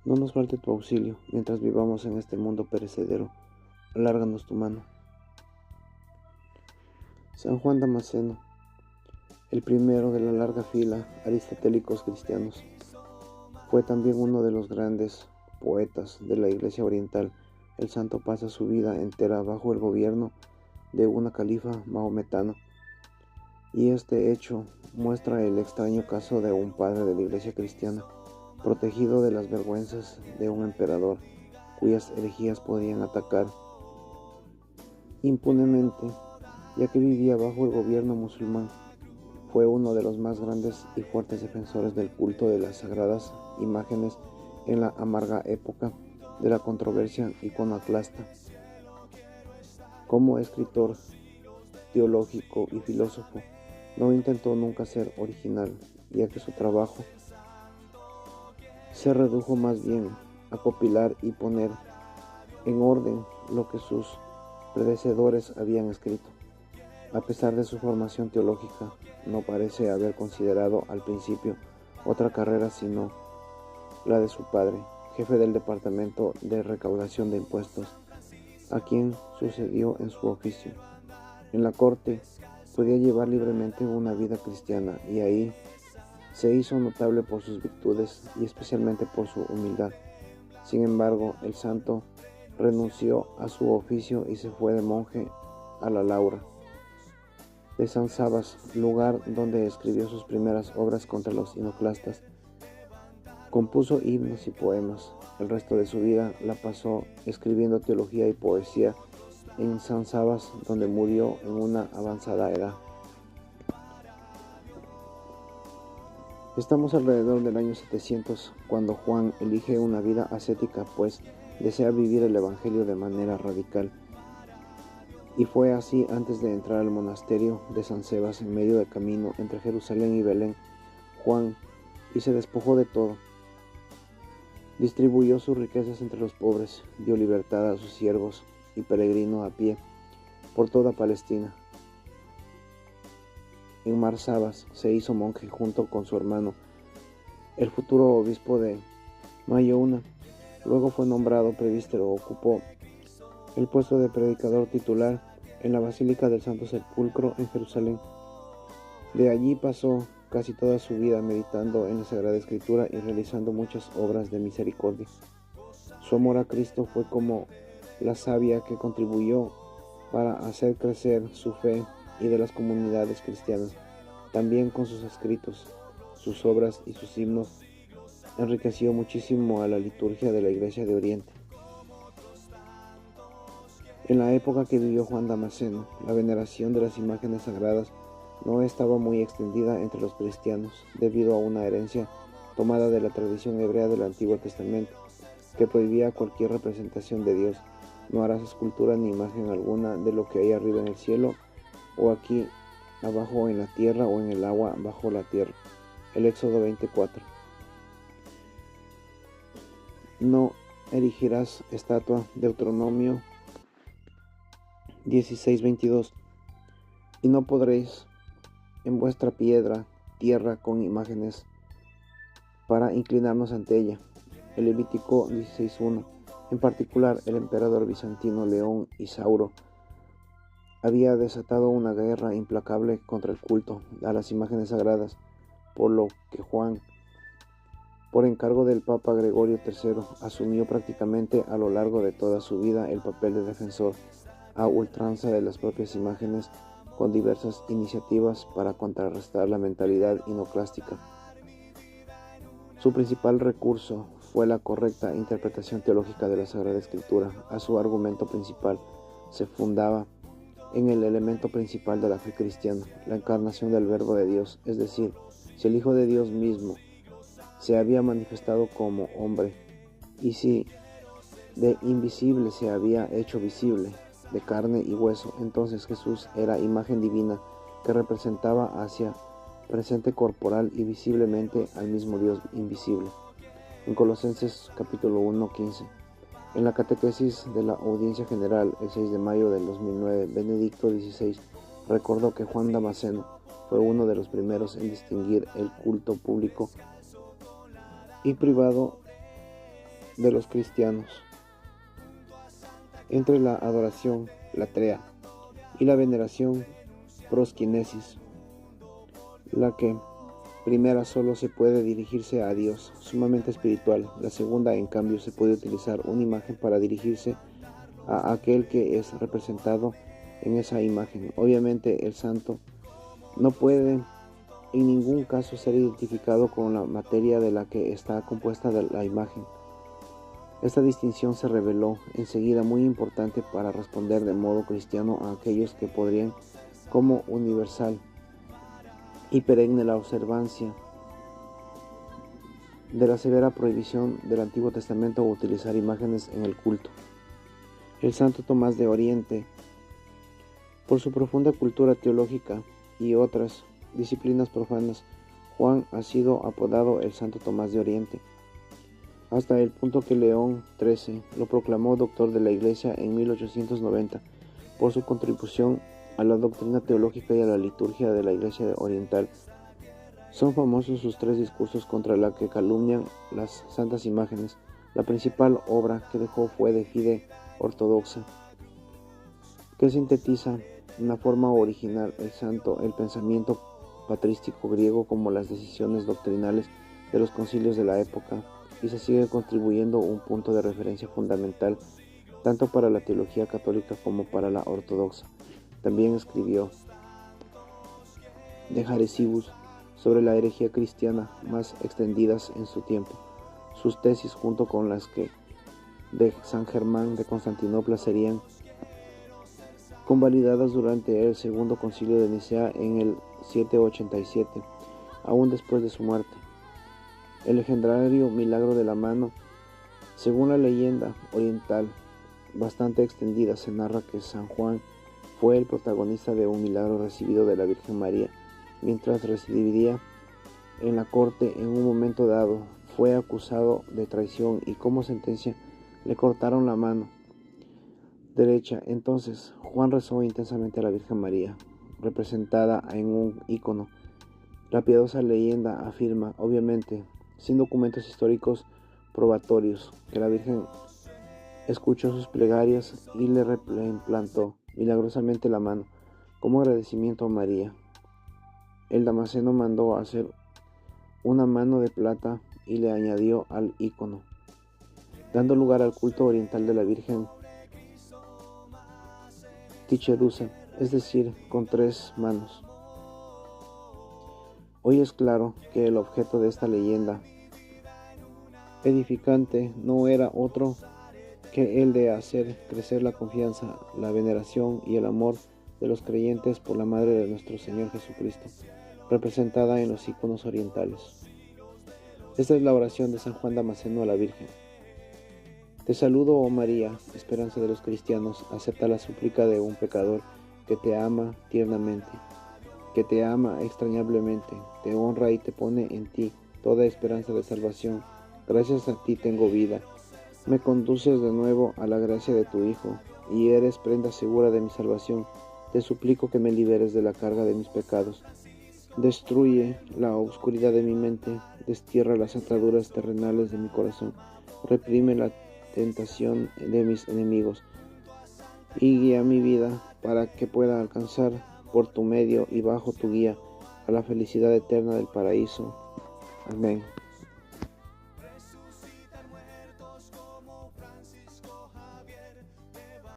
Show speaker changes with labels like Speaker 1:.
Speaker 1: No nos falte tu auxilio mientras vivamos en este mundo perecedero. Alárganos tu mano. San Juan Damasceno, el primero de la larga fila aristotélicos cristianos, fue también uno de los grandes poetas de la Iglesia Oriental. El santo pasa su vida entera bajo el gobierno de una califa mahometana, y este hecho muestra el extraño caso de un padre de la Iglesia cristiana, protegido de las vergüenzas de un emperador cuyas herejías podían atacar impunemente, ya que vivía bajo el gobierno musulmán. Fue uno de los más grandes y fuertes defensores del culto de las sagradas imágenes en la amarga época de la controversia iconoclasta. Como escritor teológico y filósofo, no intentó nunca ser original, ya que su trabajo se redujo más bien a compilar y poner en orden lo que sus predecesores habían escrito. A pesar de su formación teológica, no parece haber considerado al principio otra carrera sino la de su padre, jefe del Departamento de Recaudación de Impuestos, a quien sucedió en su oficio. En la corte podía llevar libremente una vida cristiana, y ahí se hizo notable por sus virtudes y especialmente por su humildad. Sin embargo, el santo renunció a su oficio y se fue de monje a la Laura de San Sabas, lugar donde escribió sus primeras obras contra los iconoclastas. Compuso himnos y poemas. El resto de su vida la pasó escribiendo teología y poesía en San Sabas, donde murió en una avanzada edad. Estamos alrededor del año 700, cuando Juan elige una vida ascética, pues desea vivir el Evangelio de manera radical. Y fue así antes de entrar al monasterio de San Sebas, en medio del camino entre Jerusalén y Belén, Juan, y se despojó de todo. Distribuyó sus riquezas entre los pobres, dio libertad a sus siervos y peregrinó a pie por toda Palestina. En Mar Sabas se hizo monje junto con su hermano, el futuro obispo de Mayouna. Luego fue nombrado presbítero. Ocupó el puesto de predicador titular en la Basílica del Santo Sepulcro en Jerusalén. De allí pasó casi toda su vida meditando en la Sagrada Escritura y realizando muchas obras de misericordia. Su amor a Cristo fue como la savia que contribuyó para hacer crecer su fe y de las comunidades cristianas. También con sus escritos, sus obras y sus himnos enriqueció muchísimo a la liturgia de la Iglesia de Oriente. En la época que vivió Juan Damasceno, la veneración de las imágenes sagradas no estaba muy extendida entre los cristianos, debido a una herencia tomada de la tradición hebrea del Antiguo Testamento, que prohibía cualquier representación de Dios. No harás escultura ni imagen alguna de lo que hay arriba en el cielo, o aquí abajo en la tierra, o en el agua bajo la tierra. El Éxodo 24. No erigirás estatua. Deuteronomio 16:22. Y no podréis en vuestra tierra con imágenes para inclinarnos ante ella. El Levítico 16:1. En particular, el emperador bizantino León Isauro había desatado una guerra implacable contra el culto a las imágenes sagradas, por lo que Juan, por encargo del Papa Gregorio III, asumió prácticamente a lo largo de toda su vida el papel de defensor a ultranza de las propias imágenes, con diversas iniciativas para contrarrestar la mentalidad iconoclástica. Su principal recurso fue la correcta interpretación teológica de la Sagrada Escritura. A su argumento principal se fundaba en el elemento principal de la fe cristiana, la encarnación del Verbo de Dios, es decir, si el Hijo de Dios mismo se había manifestado como hombre, y si de invisible se había hecho visible, de carne y hueso, entonces Jesús era imagen divina que representaba hacia presente corporal y visiblemente al mismo Dios invisible. En Colosenses capítulo 1:15. En la catequesis de la Audiencia General el 6 de mayo del 2009, Benedicto XVI recordó que Juan Damasceno fue uno de los primeros en distinguir el culto público y privado de los cristianos. Entre la adoración, latrea, y la veneración, prosquinesis, la que primera solo se puede dirigirse a Dios, sumamente espiritual. La segunda, en cambio, se puede utilizar una imagen para dirigirse a aquel que es representado en esa imagen. Obviamente, el santo no puede en ningún caso ser identificado con la materia de la que está compuesta la imagen. Esta distinción se reveló enseguida muy importante para responder de modo cristiano a aquellos que podrían, como universal y perenne, la observancia de la severa prohibición del Antiguo Testamento a utilizar imágenes en el culto. El santo Tomás de Oriente, por su profunda cultura teológica y otras disciplinas profanas, Juan ha sido apodado el Santo Tomás de Oriente, hasta el punto que León XIII lo proclamó doctor de la Iglesia en 1890 por su contribución a la doctrina teológica y a la liturgia de la Iglesia oriental. Son famosos sus 3 discursos contra la que calumnian las santas imágenes. La principal obra que dejó fue De Fide Ortodoxa, que sintetiza en una forma original el pensamiento patrístico griego como las decisiones doctrinales de los concilios de la época, y se sigue contribuyendo un punto de referencia fundamental tanto para la teología católica como para la ortodoxa. También escribió De Haresibus, sobre la herejía cristiana, más extendidas en su tiempo. Sus tesis, junto con las que de San Germán de Constantinopla, serían convalidadas durante el segundo concilio de Nicea en el 787, aún después de su muerte. El legendario milagro de la mano, según la leyenda oriental bastante extendida, se narra que San Juan fue el protagonista de un milagro recibido de la Virgen María mientras residía en la corte. En un momento dado fue acusado de traición y como sentencia le cortaron la mano derecha. Entonces Juan rezó intensamente a la Virgen María, representada en un ícono. La piadosa leyenda afirma, obviamente sin documentos históricos probatorios, que la Virgen escuchó sus plegarias y le reimplantó milagrosamente la mano. Como agradecimiento a María, el Damasceno mandó hacer una mano de plata y le añadió al ícono, dando lugar al culto oriental de la Virgen Ticherusa, es decir, con 3 manos. Hoy es claro que el objeto de esta leyenda edificante no era otro que el de hacer crecer la confianza, la veneración y el amor de los creyentes por la Madre de nuestro Señor Jesucristo, representada en los iconos orientales. Esta es la oración de San Juan Damasceno a la Virgen. Te saludo, oh María, esperanza de los cristianos. Acepta la súplica de un pecador que te ama tiernamente, que te ama extrañablemente, te honra y te pone en ti toda esperanza de salvación. Gracias a ti tengo vida. Me conduces de nuevo a la gracia de tu Hijo, y eres prenda segura de mi salvación. Te suplico que me liberes de la carga de mis pecados. Destruye la oscuridad de mi mente, destierra las ataduras terrenales de mi corazón, reprime la tentación de mis enemigos, y guía mi vida para que pueda alcanzar por tu medio y bajo tu guía a la felicidad eterna del paraíso. Amén.